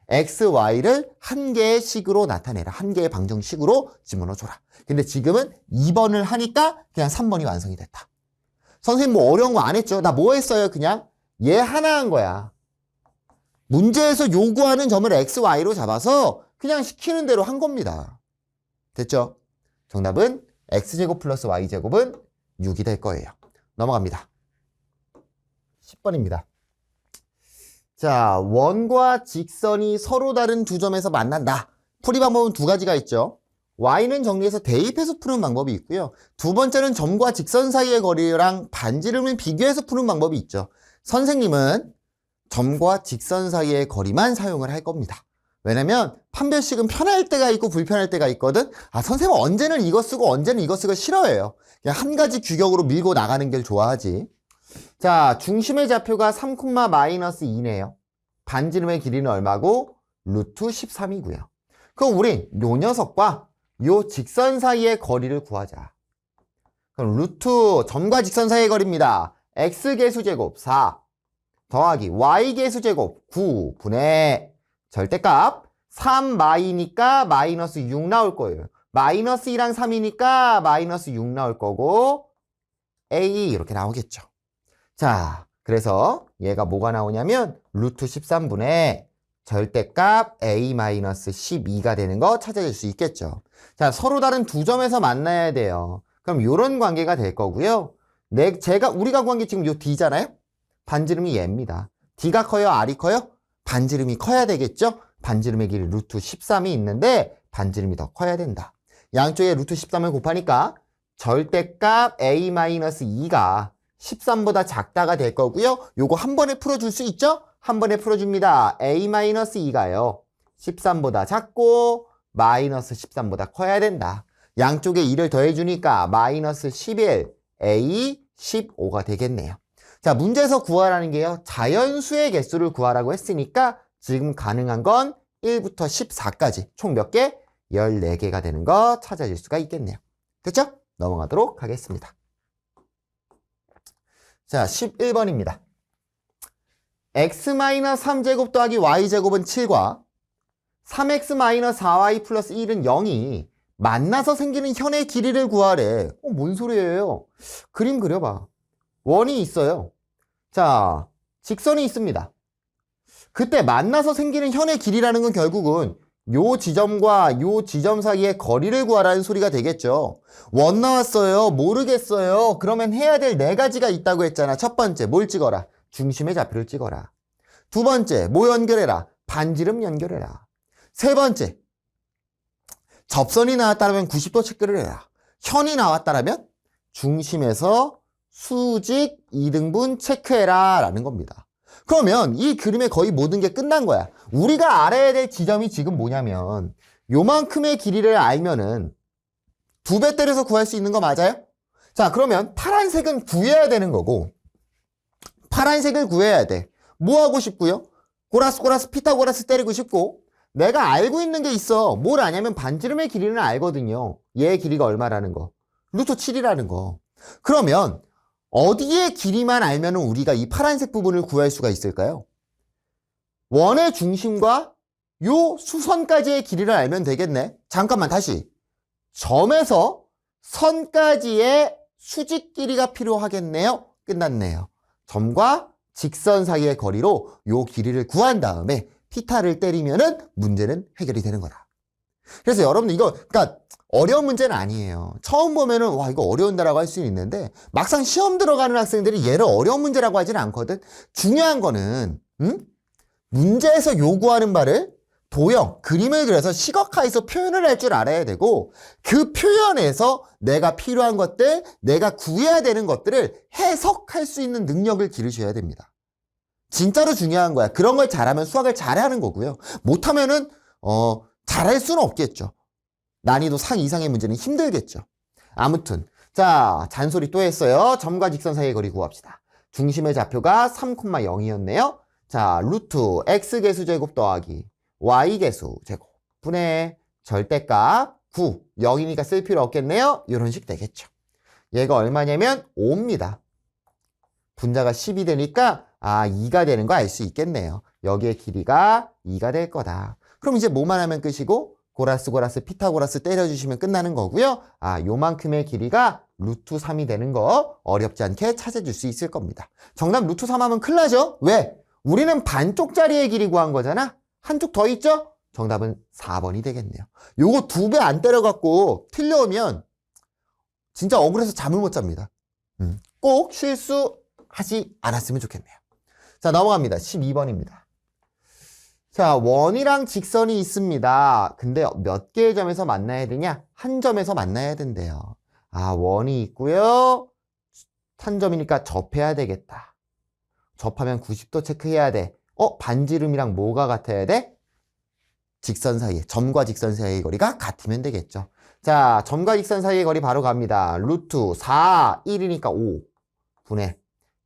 x, y를 한 개의 식으로 나타내라. 한 개의 방정식으로 집어넣어줘라. 근데 지금은 2번을 하니까 그냥 3번이 완성이 됐다. 선생님 뭐 어려운 거 안 했죠? 나 뭐 했어요? 그냥 얘 하나 한 거야. 문제에서 요구하는 점을 x, y로 잡아서 그냥 시키는 대로 한 겁니다. 됐죠? 정답은 x제곱 플러스 y제곱은 6이 될 거예요. 넘어갑니다. 10번입니다. 자, 원과 직선이 서로 다른 두 점에서 만난다. 풀이 방법은 두 가지가 있죠. y는 정리해서 대입해서 푸는 방법이 있고요. 두 번째는 점과 직선 사이의 거리랑 반지름을 비교해서 푸는 방법이 있죠. 선생님은 점과 직선 사이의 거리만 사용을 할 겁니다. 왜냐면 판별식은 편할 때가 있고 불편할 때가 있거든. 선생님은 언제는 이거 쓰고 언제는 이거 쓰고 싫어해요. 그냥 한 가지 규격으로 밀고 나가는 걸 좋아하지. 자, 중심의 좌표가 3,-2네요. 반지름의 길이는 얼마고? 루트 13이고요. 그럼 우린 요 녀석과 요 직선 사이의 거리를 구하자. 그럼 루트 점과 직선 사이의 거리입니다. x계수제곱 4 더하기 y계수제곱 9 분의 절대값 3마이니까 마이너스 6 나올 거예요. 마이너스 2랑 3이니까 마이너스 6 나올 거고 a 이렇게 나오겠죠. 자, 그래서 얘가 뭐가 나오냐면 루트 13분의 절대값 a-12가 되는 거 찾아낼 수 있겠죠. 자, 서로 다른 두 점에서 만나야 돼요. 그럼 이런 관계가 될 거고요. 우리가 구한 게 지금 요 d잖아요. 반지름이 얘입니다. d가 커요? r이 커요? 반지름이 커야 되겠죠? 반지름의 길이 루트 13이 있는데 반지름이 더 커야 된다. 양쪽에 루트 13을 곱하니까 절대값 a-2가 13보다 작다가 될 거고요. 요거 한 번에 풀어줄 수 있죠? 한 번에 풀어줍니다. a-2가요. 13보다 작고 마이너스 13보다 커야 된다. 양쪽에 2를 더해주니까 마이너스 11, a 15가 되겠네요. 자, 문제에서 구하라는 게요. 자연수의 개수를 구하라고 했으니까 지금 가능한 건 1부터 14까지 총 몇 개? 14개가 되는 거 찾아질 수가 있겠네요. 됐죠? 넘어가도록 하겠습니다. 자, 11번입니다. x-3제곱 더하기 y제곱은 7과 3x-4y 플러스 1은 0이 만나서 생기는 현의 길이를 구하래. 뭔 소리예요? 그림 그려봐. 원이 있어요. 자, 직선이 있습니다. 그때 만나서 생기는 현의 길이라는 건 결국은 요 지점과 요 지점 사이의 거리를 구하라는 소리가 되겠죠. 원 나왔어요. 모르겠어요. 그러면 해야 될 네 가지가 있다고 했잖아. 첫 번째, 뭘 찍어라? 중심의 좌표를 찍어라. 두 번째, 뭐 연결해라? 반지름 연결해라. 세 번째, 접선이 나왔다면 90도 체크를 해라. 현이 나왔다면 중심에서 수직 2등분 체크해라 라는 겁니다. 그러면 이 그림의 거의 모든 게 끝난 거야. 우리가 알아야 될 지점이 지금 뭐냐면 요만큼의 길이를 알면은 2배 때려서 구할 수 있는 거 맞아요? 자, 그러면 파란색은 구해야 되는 거고 파란색을 구해야 돼. 뭐 하고 싶고요? 고라스 피타고라스 때리고 싶고 내가 알고 있는 게 있어. 뭘 아냐면 반지름의 길이는 알거든요. 얘의 길이가 얼마라는 거. 루트 7이라는 거. 그러면 어디의 길이만 알면 우리가 이 파란색 부분을 구할 수가 있을까요? 원의 중심과 요 수선까지의 길이를 알면 되겠네. 잠깐만 다시. 점에서 선까지의 수직 길이가 필요하겠네요. 끝났네요. 점과 직선 사이의 거리로 요 길이를 구한 다음에 피타를 때리면은 문제는 해결이 되는 거다. 그래서 여러분들 이거 그러니까 어려운 문제는 아니에요. 처음 보면은 와 이거 어려운다라고 할 수는 있는데 막상 시험 들어가는 학생들이 얘를 어려운 문제라고 하지는 않거든. 중요한 거는 문제에서 요구하는 바를 도형, 그림을 그려서 시각화해서 표현을 할 줄 알아야 되고 그 표현에서 내가 필요한 것들, 내가 구해야 되는 것들을 해석할 수 있는 능력을 기르셔야 됩니다. 진짜로 중요한 거야. 그런 걸 잘하면 수학을 잘하는 거고요. 못하면은 잘할 수는 없겠죠. 난이도 상 이상의 문제는 힘들겠죠. 아무튼 자 잔소리 또 했어요. 점과 직선 사이의 거리 구합시다. 중심의 좌표가 3,0이었네요. 자, 루트 x개수 제곱 더하기 y개수 제곱 분의 절대값 9. 0이니까 쓸 필요 없겠네요. 이런 식 되겠죠. 얘가 얼마냐면 5입니다. 분자가 10이 되니까 2가 되는 거 알 수 있겠네요. 여기에 길이가 2가 될 거다. 그럼 이제 뭐만 하면 끝이고 고라스 피타고라스 때려주시면 끝나는 거고요. 요만큼의 길이가 루트 3이 되는 거 어렵지 않게 찾아줄 수 있을 겁니다. 정답 루트 3 하면 큰일 나죠? 왜? 우리는 반쪽짜리의 길이 구한 거잖아. 한쪽 더 있죠? 정답은 4번이 되겠네요. 요거 2배 안 때려갖고 틀려오면 진짜 억울해서 잠을 못 잡니다. 꼭 실수하지 않았으면 좋겠네요. 자, 넘어갑니다. 12번입니다. 자, 원이랑 직선이 있습니다. 근데 몇 개의 점에서 만나야 되냐? 한 점에서 만나야 된대요. 원이 있고요. 한 점이니까 접해야 되겠다. 접하면 90도 체크해야 돼. 반지름이랑 뭐가 같아야 돼? 직선 사이에, 점과 직선 사이의 거리가 같으면 되겠죠. 자, 점과 직선 사이의 거리 바로 갑니다. 루트 4, 1이니까 5 분의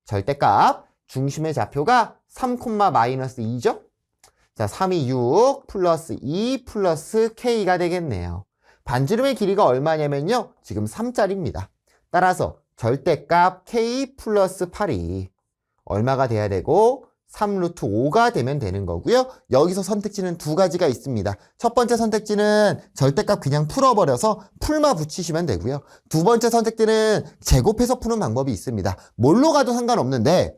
절대값, 중심의 좌표가 3, 마이너스 2죠? 자, 3이 6 플러스 2 플러스 K가 되겠네요. 반지름의 길이가 얼마냐면요. 지금 3짜리입니다. 따라서 절대값 K 플러스 8이 얼마가 돼야 되고 3 루트 5가 되면 되는 거고요. 여기서 선택지는 두 가지가 있습니다. 첫 번째 선택지는 절대값 그냥 풀어버려서 풀마 붙이시면 되고요. 두 번째 선택지는 제곱해서 푸는 방법이 있습니다. 뭘로 가도 상관없는데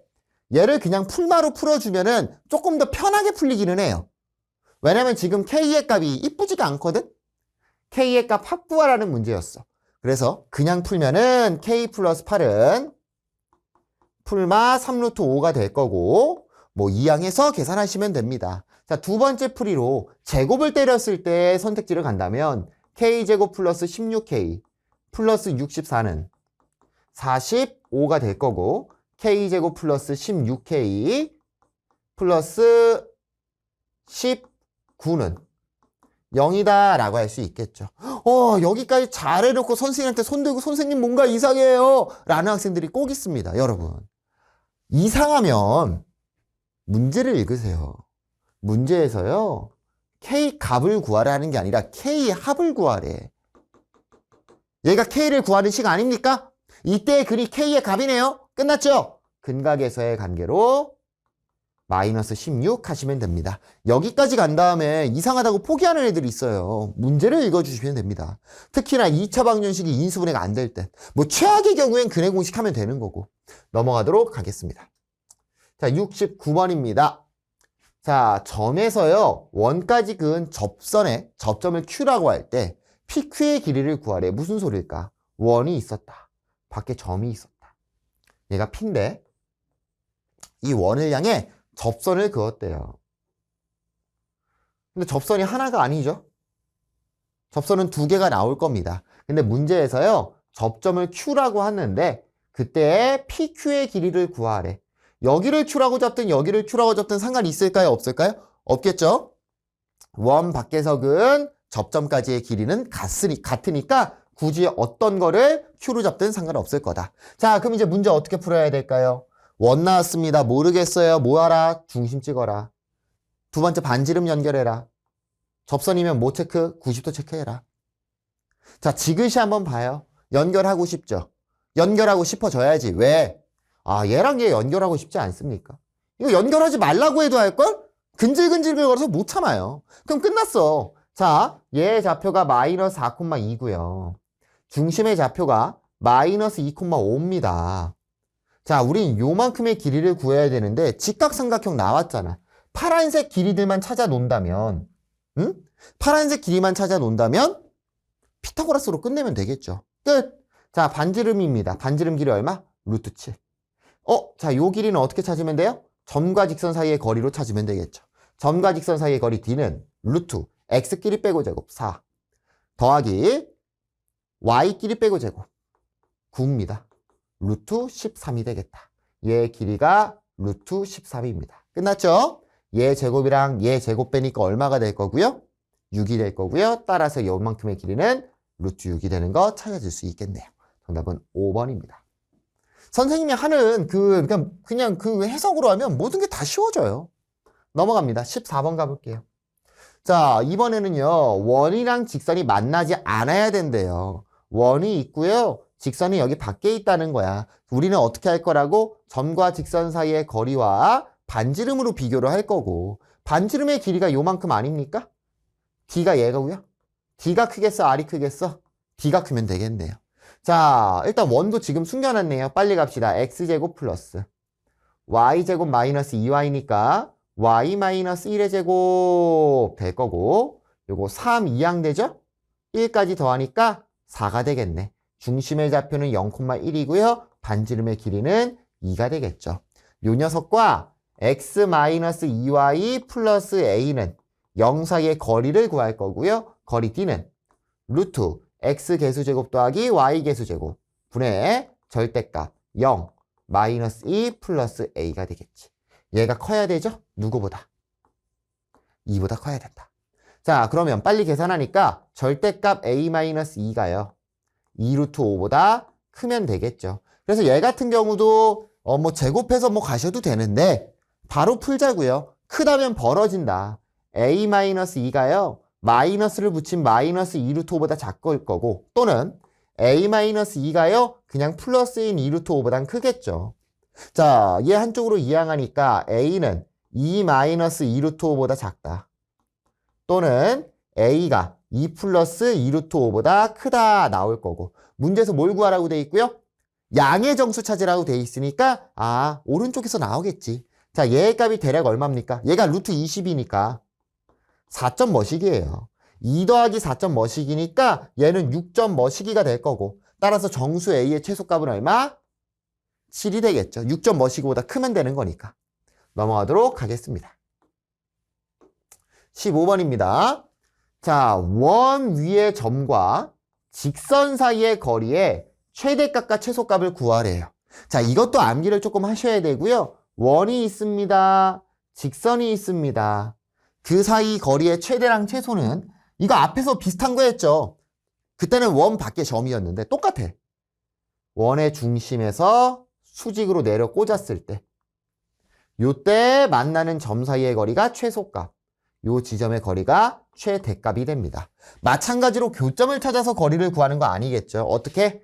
얘를 그냥 풀마로 풀어주면은 조금 더 편하게 풀리기는 해요. 왜냐면 지금 K의 값이 이쁘지가 않거든? K의 값 확구하라는 문제였어. 그래서 그냥 풀면은 K 플러스 8은 풀마 3 루트 5가 될 거고 이항해서 계산하시면 됩니다. 자, 두 번째 풀이로 제곱을 때렸을 때 선택지를 간다면 K제곱 플러스 16K 플러스 64는 45가 될 거고 K제곱 플러스 16K 플러스 19는 0이다 라고 할 수 있겠죠. 여기까지 잘 해놓고 선생님한테 손들고 선생님 뭔가 이상해요 라는 학생들이 꼭 있습니다. 여러분, 이상하면 문제를 읽으세요. 문제에서요, K 값을 구하라는 게 아니라 K 합을 구하래. 얘가 K를 구하는 식 아닙니까? 이때 글이 K의 값이네요. 끝났죠? 근각에서의 관계로 마이너스 16 하시면 됩니다. 여기까지 간 다음에 이상하다고 포기하는 애들이 있어요. 문제를 읽어주시면 됩니다. 특히나 2차 방정식이 인수분해가 안 될 때, 최악의 경우엔 근해 공식 하면 되는 거고. 넘어가도록 하겠습니다. 자, 69번입니다. 자, 점에서요, 원까지 그은 접선에 접점을 Q라고 할 때 PQ의 길이를 구하래. 무슨 소리일까? 원이 있었다. 밖에 점이 있었다. 얘가 P인데 이 원을 향해 접선을 그었대요. 근데 접선이 하나가 아니죠. 접선은 두 개가 나올 겁니다. 근데 문제에서요, 접점을 Q라고 하는데 그때 PQ의 길이를 구하래. 여기를 Q라고 잡든 여기를 Q라고 잡든 상관이 있을까요? 없을까요? 없겠죠? 원 밖에서 그은 접점까지의 길이는 같으니까 굳이 어떤 거를 Q로 잡든 상관없을 거다. 자, 그럼 이제 문제 어떻게 풀어야 될까요? 원 나왔습니다. 모르겠어요. 뭐하라? 중심 찍어라. 두 번째 반지름 연결해라. 접선이면 뭐 체크? 90도 체크해라. 자, 지그시 한번 봐요. 연결하고 싶죠? 연결하고 싶어져야지. 왜? 얘랑 얘 연결하고 싶지 않습니까? 이거 연결하지 말라고 해도 할걸? 근질근질 걸어서 못 참아요. 그럼 끝났어. 자, 얘의 좌표가 마이너스 4,2고요. 중심의 좌표가 마이너스 2,5입니다. 자, 우린 요만큼의 길이를 구해야 되는데 직각삼각형 나왔잖아. 파란색 길이들만 찾아 놓는다면, 파란색 길이만 찾아 놓는다면 피타고라스로 끝내면 되겠죠. 끝. 자, 반지름입니다. 반지름 길이 얼마? 루트 7. 자, 요 길이는 어떻게 찾으면 돼요? 점과 직선 사이의 거리로 찾으면 되겠죠. 점과 직선 사이의 거리 D는 루트 X끼리 빼고 제곱 4 더하기 Y끼리 빼고 제곱 9입니다. 루트 13이 되겠다. 얘 길이가 루트 13입니다. 끝났죠? 얘 제곱이랑 얘 제곱 빼니까 얼마가 될 거고요? 6이 될 거고요. 따라서 요만큼의 길이는 루트 6이 되는 거 찾아줄 수 있겠네요. 정답은 5번입니다. 선생님이 하는 그냥 그 해석으로 하면 모든 게 다 쉬워져요. 넘어갑니다. 14번 가볼게요. 자, 이번에는요, 원이랑 직선이 만나지 않아야 된대요. 원이 있고요, 직선이 여기 밖에 있다는 거야. 우리는 어떻게 할 거라고? 점과 직선 사이의 거리와 반지름으로 비교를 할 거고, 반지름의 길이가 요만큼 아닙니까? D가 얘가고요. D가 크겠어? R이 크겠어? D가 크면 되겠네요. 자, 일단 원도 지금 숨겨놨네요. 빨리 갑시다. X제곱 플러스 Y제곱 마이너스 2Y니까 Y 마이너스 1의 제곱 될 거고, 요거 3, 2항 되죠? 1까지 더하니까 4가 되겠네. 중심의 좌표는 0,1이고요. 반지름의 길이는 2가 되겠죠. 요 녀석과 x 마이너스 2y 플러스 a는 0 사이의 거리를 구할 거고요. 거리 d는 루트 x 개수제곱 더하기 y 개수제곱 분의 절대값 0 마이너스 2 플러스 a가 되겠지. 얘가 커야 되죠? 누구보다? 2보다 커야 된다. 자, 그러면 빨리 계산하니까 절대값 a-2가요. 2루트 5보다 크면 되겠죠. 그래서 얘 같은 경우도 뭐 제곱해서 뭐 가셔도 되는데 바로 풀자고요. 크다면 벌어진다. a-2가요. 마이너스를 붙인 마이너스 2루트 5보다 작을 거고, 또는 a-2가요. 그냥 플러스인 2루트 5보단 크겠죠. 자, 얘 한쪽으로 이항하니까 a는 2-2루트 5보다 작다. 또는 a가 2 플러스 2루트 5보다 크다 나올 거고, 문제에서 뭘 구하라고 돼 있고요? 양의 정수 찾으라고 돼 있으니까 오른쪽에서 나오겠지. 자, 얘의 값이 대략 얼마입니까? 얘가 루트 20이니까 4점 머시기예요. 2 더하기 4점 머시기니까 얘는 6점 머시기가 될 거고, 따라서 정수 a의 최소값은 얼마? 7이 되겠죠. 6점 머시기보다 크면 되는 거니까. 넘어가도록 하겠습니다. 15번입니다. 자, 원 위의 점과 직선 사이의 거리의 최대값과 최소값을 구하래요. 자, 이것도 암기를 조금 하셔야 되고요. 원이 있습니다. 직선이 있습니다. 그 사이 거리의 최대랑 최소는 이거 앞에서 비슷한 거였죠. 그때는 원 밖에 점이었는데 똑같아. 원의 중심에서 수직으로 내려 꽂았을 때 요때 만나는 점 사이의 거리가 최소값, 요 지점의 거리가 최대값이 됩니다. 마찬가지로 교점을 찾아서 거리를 구하는 거 아니겠죠. 어떻게?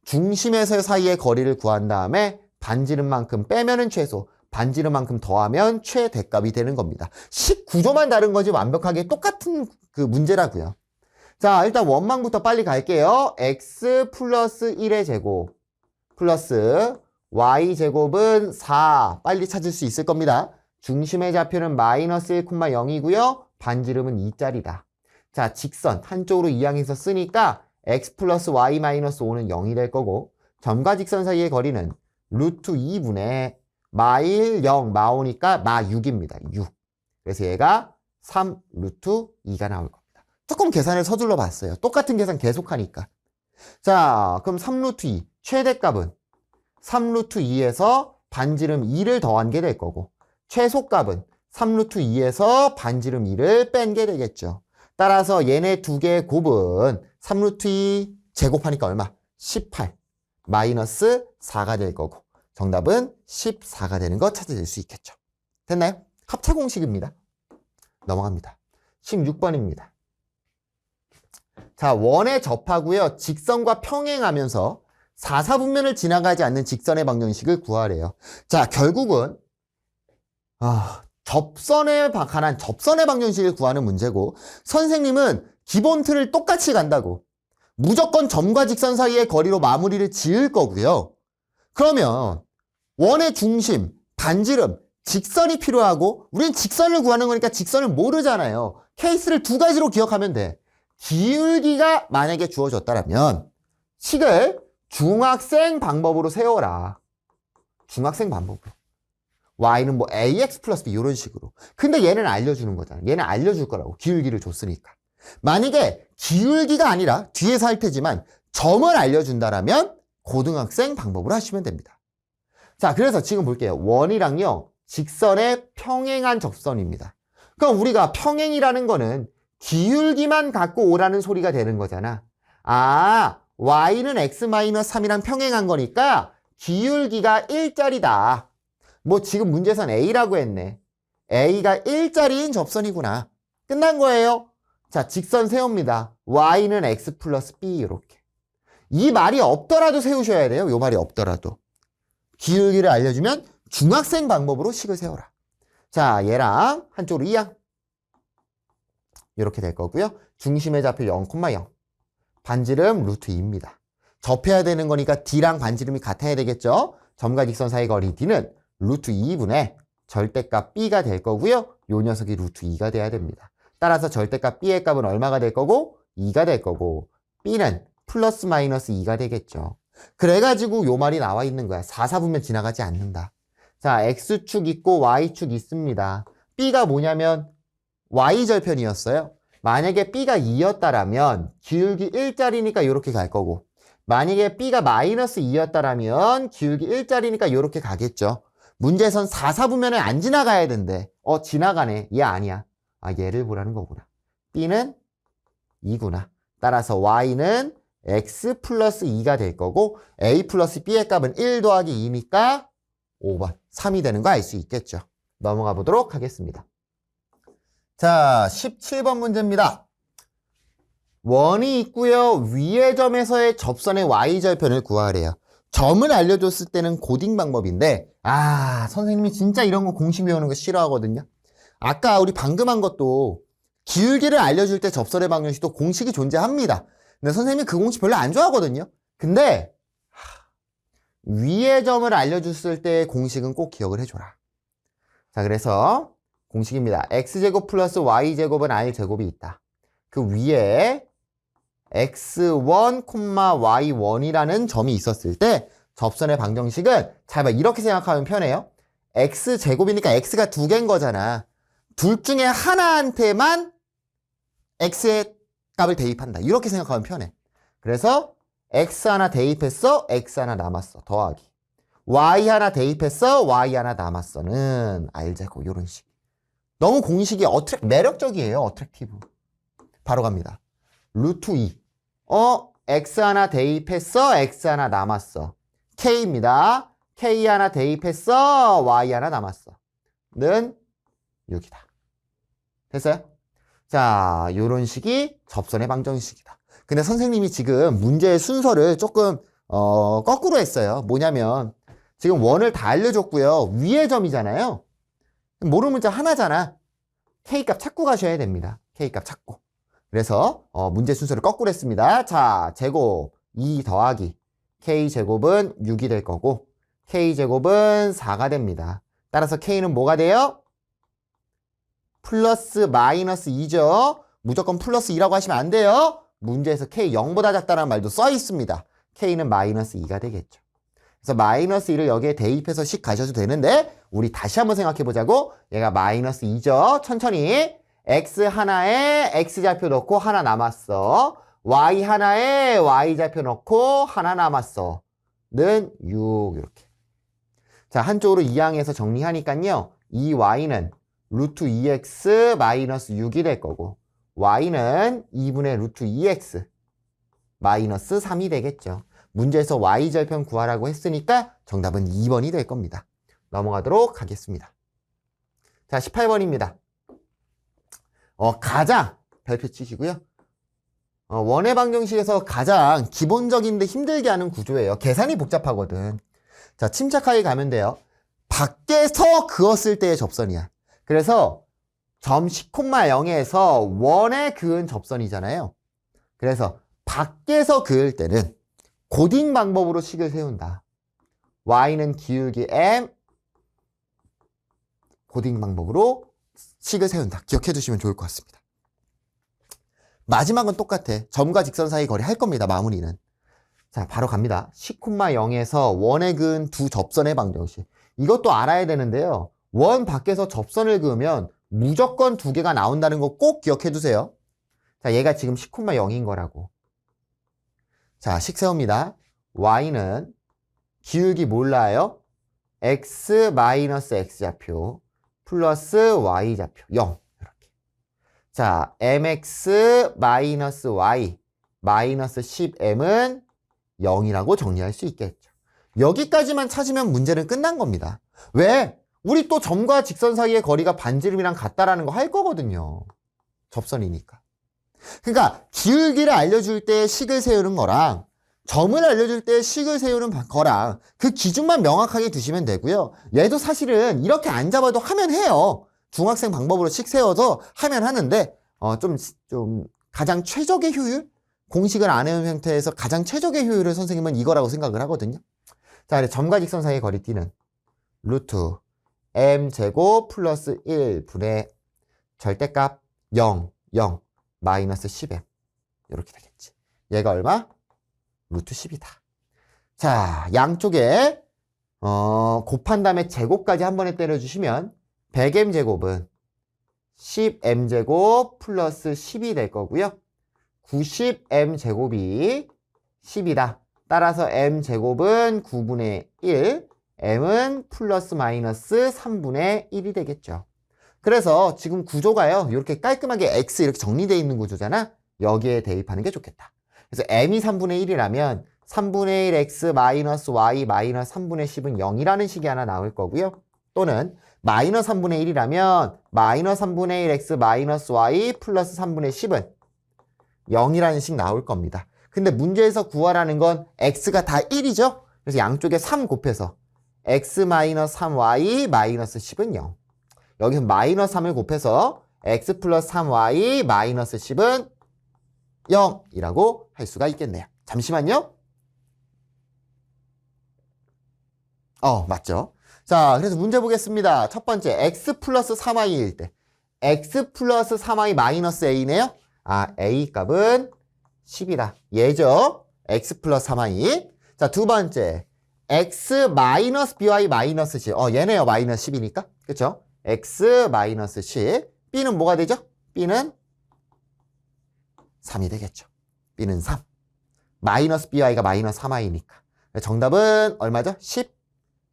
중심에서 사이의 거리를 구한 다음에 반지름만큼 빼면은 최소, 반지름만큼 더하면 최대값이 되는 겁니다. 식 구조만 다른 거지 완벽하게 똑같은 그 문제라고요. 자, 일단 원망부터 빨리 갈게요. x 플러스 1의 제곱 플러스 y제곱은 4 빨리 찾을 수 있을 겁니다. 중심의 좌표는 마이너스 1,0이고요. 반지름은 2짜리다. 자, 직선 한쪽으로 이항해서 쓰니까 x 플러스 y 마이너스 5는 0이 될 거고, 점과 직선 사이의 거리는 루트 2분의 마1 0 마5니까 마6입니다. 6. 그래서 얘가 3 루트 2가 나올 겁니다. 조금 계산을 서둘러 봤어요. 똑같은 계산 계속하니까. 자, 그럼 3 루트 2 최대값은 3 루트 2에서 반지름 2를 더한 게 될 거고, 최소값은 3 루트 2에서 반지름 2를 뺀 게 되겠죠. 따라서 얘네 두 개의 곱은 3 루트 2 제곱하니까 얼마? 18 마이너스 4가 될 거고, 정답은 14가 되는 거 찾아낼 수 있겠죠. 됐나요? 합차 공식입니다. 넘어갑니다. 16번입니다. 자, 원에 접하고요. 직선과 평행하면서 4사분면을 지나가지 않는 직선의 방정식을 구하래요. 자, 결국은 접선에 관한 접선의 방정식을 구하는 문제고, 선생님은 기본 틀을 똑같이 간다고 무조건 점과 직선 사이의 거리로 마무리를 지을 거고요. 그러면 원의 중심, 반지름, 직선이 필요하고, 우린 직선을 구하는 거니까 직선을 모르잖아요. 케이스를 두 가지로 기억하면 돼. 기울기가 만약에 주어졌다면 식을 중학생 방법으로 세워라. 중학생 방법으로. y는 뭐 ax 플러스 b 이런 식으로. 근데 얘는 알려주는 거잖아. 얘는 알려줄 거라고. 기울기를 줬으니까. 만약에 기울기가 아니라 뒤에서 할 테지만 점을 알려준다라면 고등학생 방법으로 하시면 됩니다. 자, 그래서 지금 볼게요. 원이랑요, 직선의 평행한 접선입니다. 그럼 우리가 평행이라는 거는 기울기만 갖고 오라는 소리가 되는 거잖아. y는 x-3이랑 평행한 거니까 기울기가 1짜리다. 뭐 지금 문제선 a라고 했네. A가 1짜리인 접선이구나. 끝난 거예요. 자, 직선 세웁니다. Y는 X 플러스 B 이렇게. 이 말이 없더라도 세우셔야 돼요. 요 말이 없더라도. 기울기를 알려주면 중학생 방법으로 식을 세워라. 자, 얘랑 한쪽으로 2항. 이렇게 될 거고요. 중심의 좌표 0,0. 반지름 루트 2입니다. 접해야 되는 거니까 D랑 반지름이 같아야 되겠죠. 점과 직선 사이 거리 D는 루트 2분의 절대값 B가 될 거고요. 요 녀석이 루트 2가 돼야 됩니다. 따라서 절대값 B의 값은 얼마가 될 거고? 2가 될 거고 B는 플러스 마이너스 2가 되겠죠. 그래가지고 요 말이 나와 있는 거야. 4, 4분면 지나가지 않는다. 자, X축 있고 Y축 있습니다. B가 뭐냐면 Y절편이었어요. 만약에 B가 2였다라면 기울기 1짜리니까 이렇게 갈 거고 만약에 B가 마이너스 2였다라면 기울기 1짜리니까 이렇게 가겠죠. 문제에선 4, 4분면에 안 지나가야 된대. 지나가네. 얘 아니야. 얘를 보라는 거구나. B는 2구나. 따라서 Y는 X 플러스 2가 될 거고 A 플러스 B의 값은 1 더하기 2니까 5번 3이 되는 거 알 수 있겠죠. 넘어가 보도록 하겠습니다. 자, 17번 문제입니다. 원이 있고요. 위의 점에서의 접선의 Y절편을 구하래요. 점을 알려줬을 때는 고딩 방법인데 선생님이 진짜 이런 거 공식 외우는 거 싫어하거든요. 아까 우리 방금 한 것도 기울기를 알려줄 때 접선의 방정식도 공식이 존재합니다. 근데 선생님이 그 공식 별로 안 좋아하거든요. 근데 위의 점을 알려줬을 때의 공식은 꼭 기억을 해줘라. 자, 그래서 공식입니다. x제곱 플러스 y제곱은 r제곱이 있다. 그 위에 x1, y1이라는 점이 있었을 때 접선의 방정식은 잘 봐. 이렇게 생각하면 편해요. x제곱이니까 x가 두 개인 거잖아. 둘 중에 하나한테만 x의 값을 대입한다. 이렇게 생각하면 편해. 그래서 x 하나 대입했어, x 하나 남았어. 더하기. y 하나 대입했어, y 하나 남았어는 r제곱. 이런 식. 너무 공식이 매력적이에요. 어트랙티브. 바로 갑니다. 루트 2. x 하나 대입했어, x 하나 남았어. k입니다. k 하나 대입했어, y 하나 남았어. 는 6이다. 됐어요? 자, 요런 식이 접선의 방정식이다. 근데 선생님이 지금 문제의 순서를 조금 거꾸로 했어요. 뭐냐면 지금 원을 다 알려줬고요. 위의 점이잖아요. 모르는 문자 하나잖아. K값 찾고 가셔야 됩니다. K값 찾고. 그래서 문제 순서를 거꾸로 했습니다. 자, 제곱 2 더하기 K제곱은 6이 될 거고 K제곱은 4가 됩니다. 따라서 K는 뭐가 돼요? 플러스 마이너스 2죠. 무조건 플러스 2라고 하시면 안 돼요. 문제에서 K 0보다 작다는 말도 써 있습니다. K는 마이너스 2가 되겠죠. 그래서 마이너스 2를 여기에 대입해서 식 가셔도 되는데 우리 다시 한번 생각해 보자고. 얘가 마이너스 2죠. 천천히 x 하나에 x좌표 넣고 하나 남았어. y 하나에 y좌표 넣고 하나 남았어. 는 6 이렇게. 자, 한쪽으로 2항에서 정리하니까요. 이 y는 루트 2x 마이너스 6이 될 거고 y는 2분의 루트 2x 마이너스 3이 되겠죠. 문제에서 y절편 구하라고 했으니까 정답은 2번이 될 겁니다. 넘어가도록 하겠습니다. 자, 18번입니다. 가장 별표 치시고요. 원의 방정식에서 가장 기본적인데 힘들게 하는 구조예요. 계산이 복잡하거든. 자, 침착하게 가면 돼요. 밖에서 그었을 때의 접선이야. 그래서 점 10,0에서 원에 그은 접선이잖아요. 그래서 밖에서 그을 때는 고딩 방법으로 식을 세운다. y는 기울기 m, 고딩 방법으로 식을 세운다. 기억해 두시면 좋을 것 같습니다. 마지막은 똑같아. 점과 직선 사이 거리 할 겁니다. 마무리는. 자, 바로 갑니다. 10,0에서 원에 그은 두 접선의 방정식. 이것도 알아야 되는데요. 원 밖에서 접선을 그으면 무조건 두 개가 나온다는 거 꼭 기억해 두세요. 자, 얘가 지금 10,0인 거라고. 자, 식 세웁니다. y는 기울기 몰라요? x 마이너스 x좌표 플러스 y좌표 0 이렇게. 자, mx 마이너스 y 마이너스 10m은 0이라고 정리할 수 있겠죠. 여기까지만 찾으면 문제는 끝난 겁니다. 왜? 우리 또 점과 직선 사이의 거리가 반지름이랑 같다라는 거 할 거거든요. 접선이니까. 그러니까 기울기를 알려줄 때 식을 세우는 거랑 점을 알려줄 때 식을 세우는 거랑 그 기준만 명확하게 두시면 되고요. 얘도 사실은 이렇게 안 잡아도 하면 해요. 중학생 방법으로 식 세워서 하면 하는데 좀 가장 최적의 효율? 공식을 안 외운 형태에서 가장 최적의 효율을 선생님은 이거라고 생각을 하거든요. 자, 그래서 점과 직선 사이의 거리띠는 루트 m제곱 플러스 1분의 절대값 0, 0, 마이너스 10m 이렇게 되겠지. 얘가 얼마? 루트 10이다. 자, 양쪽에 곱한 다음에 제곱까지 한 번에 때려주시면 100m제곱은 10m제곱 플러스 10이 될 거고요. 90m제곱이 10이다. 따라서 m제곱은 9분의 1, m은 플러스 마이너스 3분의 1이 되겠죠. 그래서 지금 구조가요. 이렇게 깔끔하게 x 이렇게 정리되어 있는 구조잖아. 여기에 대입하는 게 좋겠다. 그래서 m이 3분의 1이라면 3분의 1 x 마이너스 y 마이너스 3분의 10은 0이라는 식이 하나 나올 거고요. 또는 마이너스 3분의 1이라면 마이너스 3분의 1 x 마이너스 y 플러스 3분의 10은 0이라는 식 나올 겁니다. 근데 문제에서 구하라는 건 x가 다 1이죠? 그래서 양쪽에 3 곱해서 x 마이너스 3y 마이너스 10은 0. 여기서 마이너스 3을 곱해서 x 플러스 3y 마이너스 10은 0이라고 할 수가 있겠네요. 잠시만요. 맞죠? 자, 그래서 문제 보겠습니다. 첫 번째, x 플러스 3y일 때 x 플러스 3y 마이너스 a네요. a 값은 10이다. 얘죠? x 플러스 3y. 자, 두 번째, x 마이너스 by 마이너스 10. 얘네요. 마이너스 10이니까. 그쵸? x 마이너스 10. b는 뭐가 되죠? b는 3이 되겠죠. b는 3. 마이너스 by가 마이너스 3y니까. 정답은 얼마죠? 10.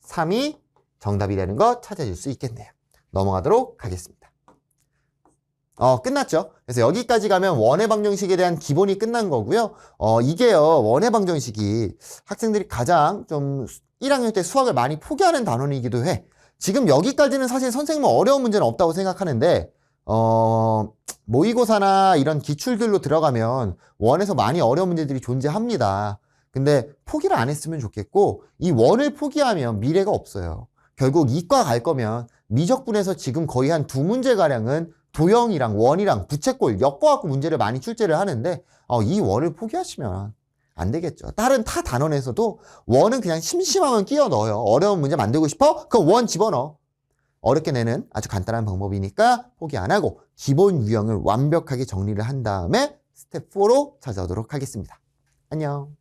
3이 정답이 되는 거 찾아줄 수 있겠네요. 넘어가도록 하겠습니다. 끝났죠? 그래서 여기까지 가면 원의 방정식에 대한 기본이 끝난 거고요. 이게요, 원의 방정식이 학생들이 가장 좀 1학년 때 수학을 많이 포기하는 단원이기도 해. 지금 여기까지는 사실 선생님은 어려운 문제는 없다고 생각하는데, 모의고사나 이런 기출들로 들어가면 원에서 많이 어려운 문제들이 존재합니다. 근데 포기를 안 했으면 좋겠고, 이 원을 포기하면 미래가 없어요. 결국 이과 갈 거면 미적분에서 지금 거의 한 2문제가량은 도형이랑 원이랑 부채꼴 엮어갖고 문제를 많이 출제를 하는데 이 원을 포기하시면 안 되겠죠. 다른 타 단원에서도 원은 그냥 심심하면 끼워 넣어요. 어려운 문제 만들고 싶어? 그럼 원 집어넣어. 어렵게 내는 아주 간단한 방법이니까 포기 안 하고 기본 유형을 완벽하게 정리를 한 다음에 스텝 4로 찾아오도록 하겠습니다. 안녕.